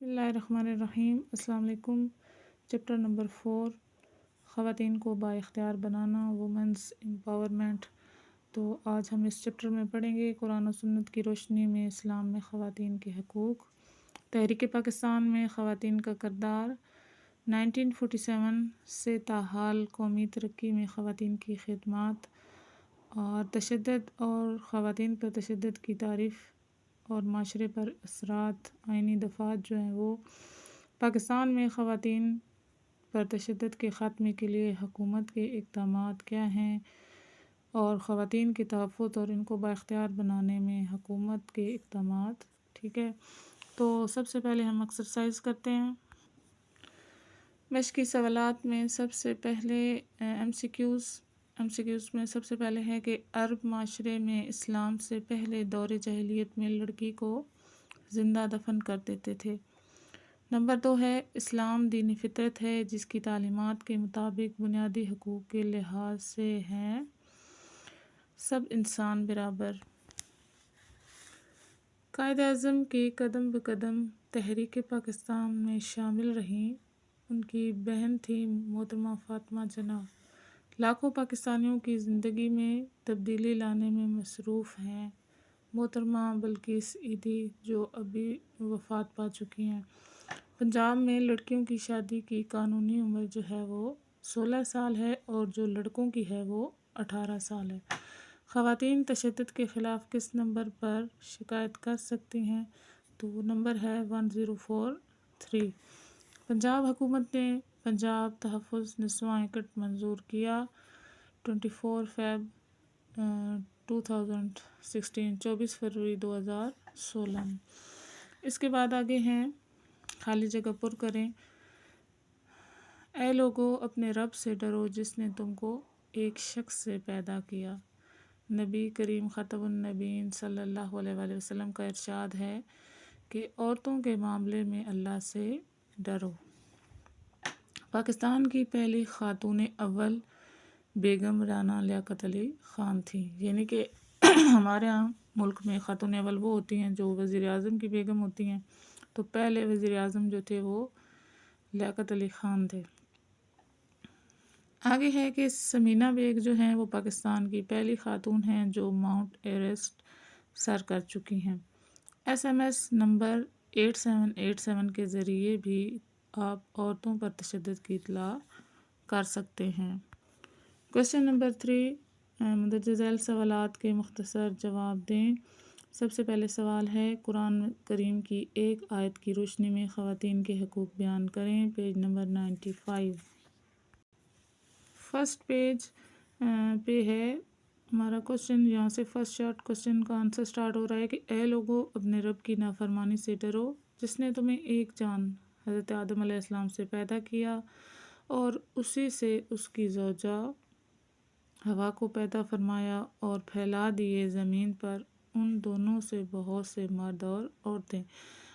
بسم اللہ الرحمن الرحیم۔ السلام علیکم۔ چیپٹر نمبر 4، خواتین کو بااختیار بنانا، وومنس امپاورمنٹ۔ تو آج ہم اس چیپٹر میں پڑھیں گے قرآن و سنت کی روشنی میں اسلام میں خواتین کے حقوق، تحریک پاکستان میں خواتین کا کردار، 1947 سے تاحال قومی ترقی میں خواتین کی خدمات، اور تشدد اور خواتین پر تشدد کی تعریف اور معاشرے پر اثرات، آئینی دفعات جو ہیں وہ پاکستان میں خواتین پر تشدد کے خاتمے کے لیے حکومت کے اقدامات کیا ہیں، اور خواتین کے تحفظ اور ان کو بااختیار بنانے میں حکومت کے اقدامات۔ ٹھیک ہے، تو سب سے پہلے ہم ایکسرسائز کرتے ہیں۔ مشقی سوالات میں سب سے پہلے ایم سی کیوز میں سب سے پہلے ہے کہ عرب معاشرے میں اسلام سے پہلے دور جاہلیت میں لڑکی کو زندہ دفن کر دیتے تھے۔ نمبر 2 ہے اسلام دین فطرت ہے جس کی تعلیمات کے مطابق بنیادی حقوق کے لحاظ سے ہیں سب انسان برابر۔ قائد اعظم کی قدم بقدم تحریک پاکستان میں شامل رہیں، ان کی بہن تھیں محترمہ فاطمہ جناح، لاکھوں پاکستانیوں کی زندگی میں تبدیلی لانے میں مصروف ہیں۔ محترمہ بلقیس عیدی جو ابھی وفات پا چکی ہیں۔ پنجاب میں لڑکیوں کی شادی کی قانونی عمر جو ہے وہ 16 سال ہے اور جو لڑکوں کی ہے وہ 18 سال ہے۔ خواتین تشدد کے خلاف کس نمبر پر شکایت کر سکتی ہیں؟ تو وہ نمبر ہے 1043۔ پنجاب حکومت نے پنجاب تحفظ نسواں ایکٹ منظور کیا 24 فیب 2016، 24 فروری 2016۔ اس کے بعد آگے ہیں خالی جگہ پر کریں۔ اے لوگو اپنے رب سے ڈرو جس نے تم کو ایک شخص سے پیدا کیا۔ نبی کریم خاتم النبیین صلی اللہ علیہ وآلہ وسلم کا ارشاد ہے کہ عورتوں کے معاملے میں اللہ سے ڈرو۔ پاکستان کی پہلی خاتون اول بیگم رانا لیاقت علی خان تھی، یعنی کہ ہمارے ہاں ملک میں خاتون اول وہ ہوتی ہیں جو وزیر اعظم کی بیگم ہوتی ہیں، تو پہلے وزیر اعظم جو تھے وہ لیاقت علی خان تھے۔ آگے ہے کہ ثمینہ بیگ جو ہیں وہ پاکستان کی پہلی خاتون ہیں جو ماؤنٹ ایورسٹ سر کر چکی ہیں۔ ایس ایم ایس نمبر 8787 کے ذریعے بھی آپ عورتوں پر تشدد کی اطلاع کر سکتے ہیں۔ کوشچن نمبر 3، مندرجہ ذیل سوالات کے مختصر جواب دیں۔ سب سے پہلے سوال ہے قرآن کریم کی ایک آیت کی روشنی میں خواتین کے حقوق بیان کریں، پیج نمبر 95۔ فرسٹ پیج پہ ہے ہمارا کوشچن، یہاں سے فرسٹ شارٹ کوشچن کا آنسر سٹارٹ ہو رہا ہے کہ اے لوگو اپنے رب کی نافرمانی سے ڈرو جس نے تمہیں ایک جان حضرت آدم علیہ السلام سے پیدا کیا اور اسی سے اس کی زوجہ ہوا کو پیدا فرمایا اور پھیلا دیے زمین پر ان دونوں سے بہت سے مرد اور عورتیں۔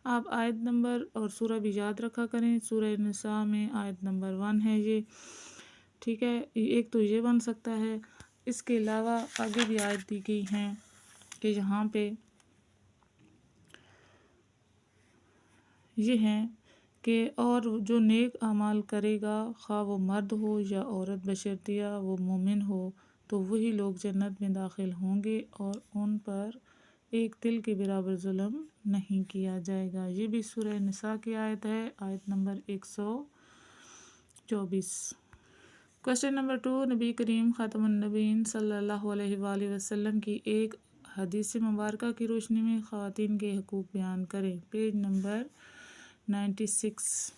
آپ آیت نمبر اور سورہ بھی یاد رکھا کریں۔ سورہ نساء میں آیت نمبر 1 ہے یہ، ٹھیک ہے، ایک تو یہ بن سکتا ہے۔ اس کے علاوہ آگے بھی آیت دی گئی ہیں کہ یہاں پہ یہ ہیں کہ اور جو نیک اعمال کرے گا خواہ وہ مرد ہو یا عورت بشرطیہ وہ مومن ہو تو وہی لوگ جنت میں داخل ہوں گے اور ان پر ایک تل کے برابر ظلم نہیں کیا جائے گا۔ یہ بھی سورہ نساء کی آیت ہے، آیت نمبر 124۔ کوشچن نمبر 2، نبی کریم خاتم النبیین صلی اللہ علیہ وآلہ وسلم کی ایک حدیث مبارکہ کی روشنی میں خواتین کے حقوق بیان کریں، پیج نمبر 96۔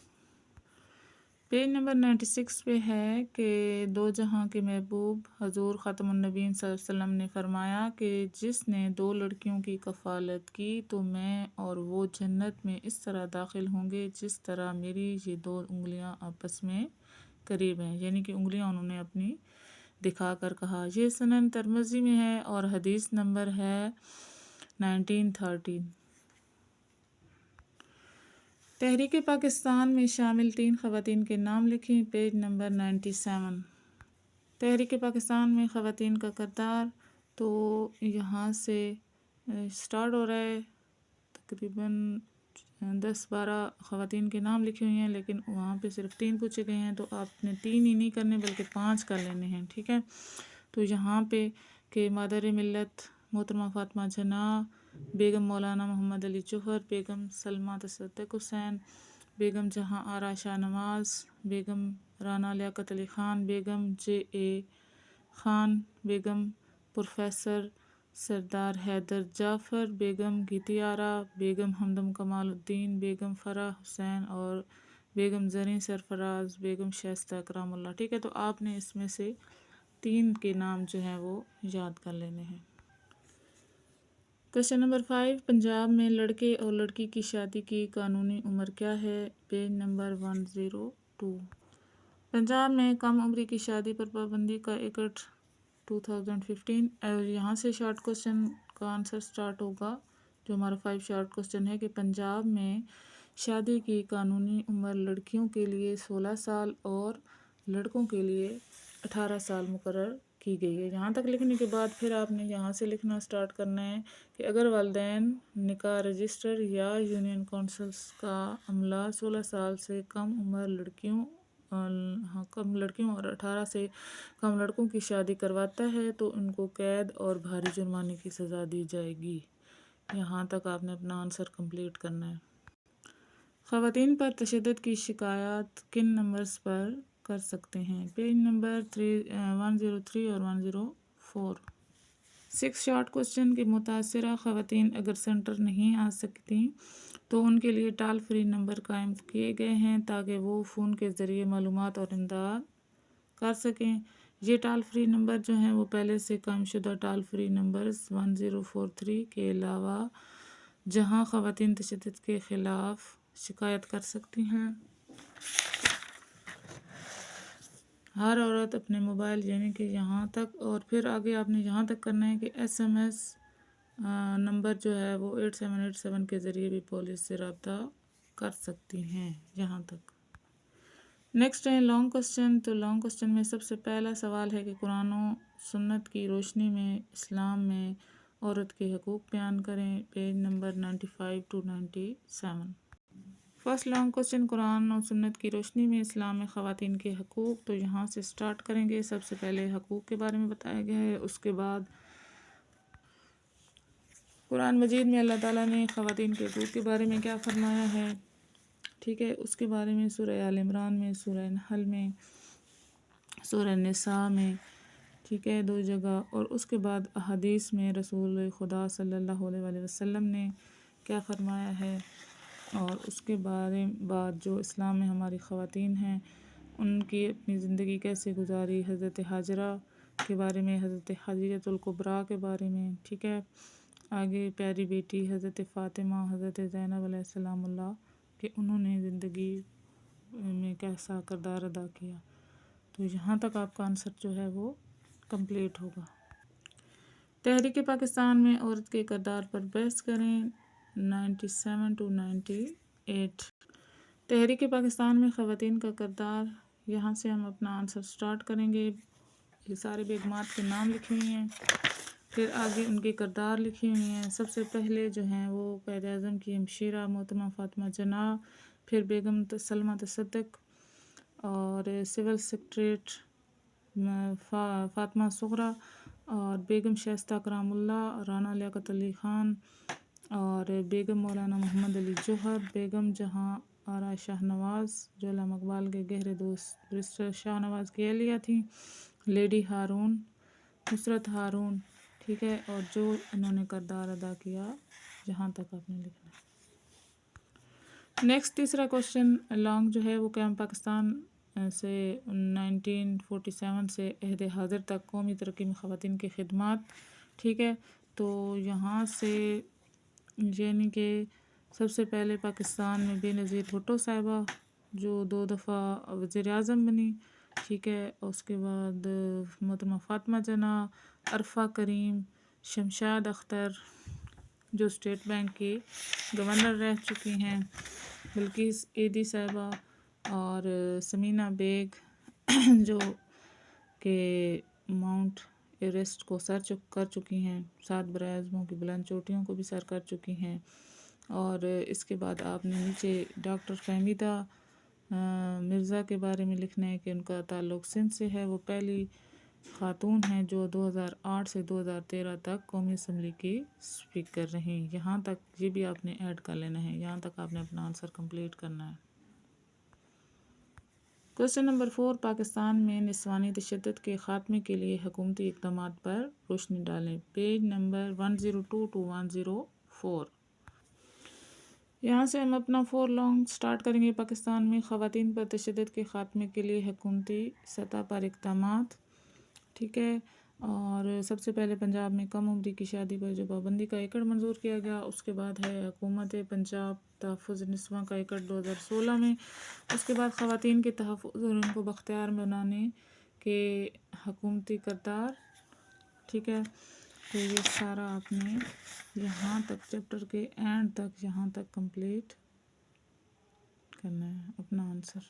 پیج نمبر 96 پہ ہے کہ دو جہاں کے محبوب حضور خاتم النبیین صلی اللہ علیہ وسلم نے فرمایا کہ جس نے 2 لڑکیوں کی کفالت کی تو میں اور وہ جنت میں اس طرح داخل ہوں گے جس طرح میری یہ 2 انگلیاں آپس میں قریب ہیں، یعنی کہ انگلیاں انہوں نے اپنی دکھا کر کہا۔ یہ سنن ترمذی میں ہے اور حدیث نمبر ہے 1913۔ تحریک پاکستان میں شامل 3 خواتین کے نام لکھیں، پیج نمبر 97۔ تحریک پاکستان میں خواتین کا کردار تو یہاں سے سٹارٹ ہو رہا ہے، تقریباً 10-12 خواتین کے نام لکھے ہوئے ہیں، لیکن وہاں پہ صرف 3 پوچھے گئے ہیں، تو آپ نے 3 ہی نہیں کرنے بلکہ 5 کر لینے ہیں، ٹھیک ہے۔ تو یہاں پہ کہ مادر ملت محترمہ فاطمہ جناح، بیگم مولانا محمد علی جوہر، بیگم سلمیٰ تصدق حسین، بیگم جہاں آرا شاہ نواز، بیگم رانا لیاقت علی خان، بیگم JA خان، بیگم پروفیسر سردار حیدر جعفر، بیگم گیتی آرا، بیگم ہمدم کمال الدین، بیگم فرح حسین اور بیگم زریں سرفراز، بیگم شائستہ اکرام اللہ، ٹھیک ہے۔ تو آپ نے اس میں سے 3 کے نام جو ہیں وہ یاد کر لینے ہیں۔ کوشچن نمبر 5، پنجاب میں لڑکے اور لڑکی کی شادی کی قانونی عمر کیا ہے؟ Page number 102۔ پنجاب میں کم عمری کی شادی پر پابندی کا ایکٹ 2015، اور یہاں سے شارٹ کوشچن کا آنسر سٹارٹ ہوگا، جو ہمارا 5 شارٹ کوشچن ہے کہ پنجاب میں شادی کی قانونی عمر لڑکیوں کے لیے 16 سال اور لڑکوں کے لیے 18 سال مقرر کی گئی ہے۔ یہاں تک لکھنے کے بعد پھر آپ نے یہاں سے لکھنا سٹارٹ کرنا ہے کہ اگر والدین نکاح رجسٹر یا یونین کونسلز کا عملہ 16 سال سے کم عمر لڑکیوں اور 18 سے کم لڑکوں کی شادی کرواتا ہے تو ان کو قید اور بھاری جرمانے کی سزا دی جائے گی۔ یہاں تک آپ نے اپنا آنسر کمپلیٹ کرنا ہے۔ خواتین پر تشدد کی شکایات کن نمبرز پر کر سکتے ہیں؟ پیج نمبر 103 اور 104۔ 6 شارٹ کوشچن کے متاثرہ خواتین اگر سینٹر نہیں آ سکتی تو ان کے لیے ٹال فری نمبر قائم کیے گئے ہیں تاکہ وہ فون کے ذریعے معلومات اور امداد کر سکیں۔ یہ ٹال فری نمبر جو ہیں وہ پہلے سے قائم شدہ ٹال فری نمبرز 1043 کے علاوہ جہاں خواتین تشدد کے خلاف شکایت کر سکتی ہیں۔ ہر عورت اپنے موبائل یعنی کہ یہاں تک، اور پھر آگے آپ نے یہاں تک کرنا ہے کہ SMS نمبر جو ہے وہ 8787 کے ذریعے بھی پولیس سے رابطہ کر سکتی ہیں، یہاں تک۔ نیکسٹ ہے لانگ کوشچن۔ تو لانگ کوشچن میں سب سے پہلا سوال ہے کہ قرآن و سنت کی روشنی میں اسلام میں عورت کے حقوق بیان کریں، page number 95 to 97۔ First long question, قرآن و سنت کی روشنی میں اسلام میں خواتین کے حقوق۔ تو یہاں سے سٹارٹ کریں گے۔ سب سے پہلے حقوق کے بارے میں بتایا گیا ہے، اس کے بعد قرآن مجید میں اللہ تعالیٰ نے خواتین کے حقوق کے بارے میں کیا فرمایا ہے، ٹھیک ہے۔ اس کے بارے میں سورہ آل عمران میں، سورہ نحل میں، سورہ نساء میں، ٹھیک ہے، 2 جگہ، اور اس کے بعد احادیث میں رسول خدا صلی اللہ علیہ وآلہ وسلم نے کیا فرمایا ہے، اور اس کے بعد جو اسلام میں ہماری خواتین ہیں ان کی اپنی زندگی کیسے گزاری، حضرت ہاجرہ کے بارے میں، حضرت خدیجۃ الکبریٰ کے بارے میں، ٹھیک ہے۔ آگے پیاری بیٹی حضرت فاطمہ، حضرت زینب علیہ السلام اللہ کہ انہوں نے زندگی میں کیسا کردار ادا کیا۔ تو یہاں تک آپ کا آنسر جو ہے وہ کمپلیٹ ہوگا۔ تحریک پاکستان میں عورت کے کردار پر بحث کریں، 97 to 98۔ تحریک پاکستان میں خواتین کا کردار، یہاں سے ہم اپنا آنسر سٹارٹ کریں گے۔ یہ سارے بیگمات کے نام لکھے ہوئے ہیں، پھر آگے ان کے کردار لکھے ہوئے ہیں۔ سب سے پہلے جو ہیں وہ قائد اعظم کی ہمشیرہ محترمہ فاطمہ جناح، پھر بیگم سلمیٰ تصدق، اور سول سیکریٹریٹ فاطمہ صغریٰ، اور بیگم شائستہ اکرام اللہ، رانا لیاقت علی خان، اور بیگم مولانا محمد علی جوہر، بیگم جہاں آرا شاہ نواز جو علامہ اقبال کے گہرے دوست بیرسٹر شاہ نواز کی اہلیہ تھیں، لیڈی ہارون، نصرت ہارون، ٹھیک ہے، اور جو انہوں نے کردار ادا کیا، یہاں تک آپ نے لکھنا ہے۔ نیکسٹ تیسرا کوشچن لانگ جو ہے وہ قیام پاکستان سے 1947 سے عہد حاضر تک قومی ترقی میں خواتین کی خدمات، ٹھیک ہے۔ تو یہاں سے یعنی کہ سب سے پہلے پاکستان میں بے نظیر بھٹو صاحبہ جو 2 دفعہ وزیر اعظم بنی، ٹھیک ہے، اس کے بعد محترمہ فاطمہ جناح، عرفہ کریم، شمشاد اختر جو اسٹیٹ بینک کی گورنر رہ چکی ہیں، بلقیس ایدھی صاحبہ، اور سمینہ بیگ جو کہ ماؤنٹ ایوریسٹ کو سر کر چکی ہیں، 7 براعظموں کی بلند چوٹیوں کو بھی سر کر چکی ہیں، اور اس کے بعد آپ نے نیچے ڈاکٹر فہمیدہ مرزا کے بارے میں لکھنا ہے کہ ان کا تعلق سندھ سے ہے، وہ پہلی خاتون ہیں جو 2008 سے 2013 تک قومی اسمبلی کی اسپیکر رہیں۔ یہاں تک یہ بھی آپ نے ایڈ کر لینا ہے، یہاں تک آپ نے اپنا آنسر کمپلیٹ کرنا ہے۔ کوسچن نمبر 4، پاکستان میں نسوانی تشدد کے خاتمے کے لیے حکومتی اقدامات پر روشنی ڈالیں۔ Page number 102 to 104۔ یہاں سے ہم اپنا 4 لانگ سٹارٹ کریں گے۔ پاکستان میں خواتین پر تشدد کے خاتمے کے لیے حکومتی سطح پر اقدامات، ٹھیک ہے۔ اور سب سے پہلے پنجاب میں کم عمری کی شادی پر جو پابندی کا ایکٹ منظور کیا گیا، اس کے بعد ہے حکومت پنجاب تحفظ نسواں کا ایکٹ 2016 میں، اس کے بعد خواتین کے تحفظ اور ان کو بااختیار بنانے کے حکومتی کردار، ٹھیک ہے۔ تو یہ سارا آپ نے یہاں تک چیپٹر کے اینڈ تک یہاں تک کمپلیٹ کرنا ہے اپنا آنسر۔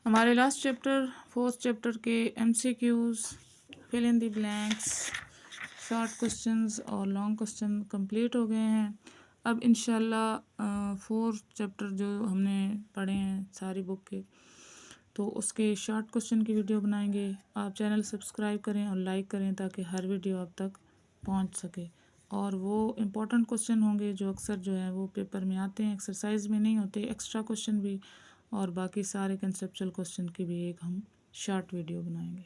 ہمارے لاسٹ چیپٹر 4th چیپٹر کے ایم سی کیوز، فل ان دی بلینکس، شارٹ کوسچنز اور لانگ کوسچن کمپلیٹ ہو گئے ہیں۔ اب انشاءاللہ 4 چیپٹر جو ہم نے پڑھے ہیں ساری بک کے، تو اس کے شارٹ کوسچن کی ویڈیو بنائیں گے۔ آپ چینل سبسکرائب کریں اور لائک کریں تاکہ ہر ویڈیو آپ تک پہنچ سکے۔ اور وہ امپورٹنٹ کوسچن ہوں گے جو اکثر جو ہے وہ پیپر میں آتے ہیں، ایکسرسائز میں نہیں ہوتے، ایکسٹرا کوسچن بھی، اور باقی سارے کنسیپچل کوسچن کی بھی ایک ہم شارٹ ویڈیو بنائیں گے۔